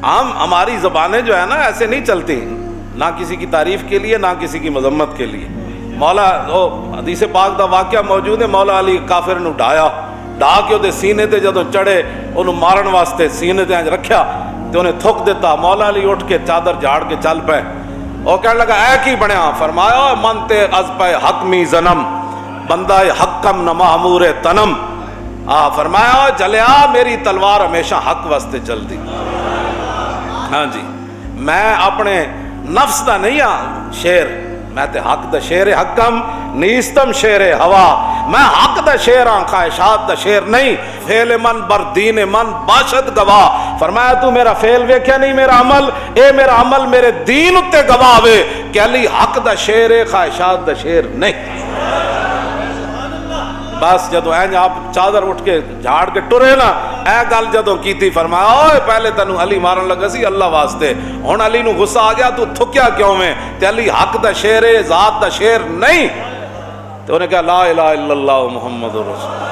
ہماری زبانیں جو ہے نا ایسے نہیں چلتی، نہ کسی کی تعریف کے لیے نہ کسی کی مذمت کے لیے۔ مولا حدیث پاک دا واقعہ موجود ہے، مولا علی کافر نو ڈھایا، ڈھا کے وہ سینے تے جدوں چڑھے انہوں مارن واسطے سینے تے رکھیا تے انہیں تھک دیتا۔ مولا علی اٹھ کے چادر جھاڑ کے چل پے، وہ کہنے لگا اے کی بنیا؟ فرمایا من تے از پے حق می زنم، بندہ حکم نہ معمور تنم۔ فرمایا جلیا میری تلوار ہمیشہ حق واسطے چل دی۔ ہاں جی، میں اپنے نفس دا نہیں ہاں شیر، میں تے حق دا شیر حکم نیستم شیر ہوا، میں حق دا شیر ہاں خواہشات دا شیر نہیں۔ فعل من بر دین من باشد گواہ، فرمایا تو میرا فعل ویکھیا نہیں میرا عمل، اے میرا عمل میرے دین اتے گواہ وے کہ علی حق دا شیر ہے خواہشات دا شیر نہیں۔ بس جدو این آپ چادر اٹھ کے جھاڑ کے ٹرے نا، اے گل جدو کیتی فرمایا اوے پہلے تینوں علی مارن لگا سی اللہ واسطے، ہن علی نو غصہ آ گیا تو تھکیا کیوں میں؟ تے علی حق دا شیر ہے ذات دا شیر نہیں۔ تو انہیں کہا لا الہ الا اللہ محمد رسول اللہ۔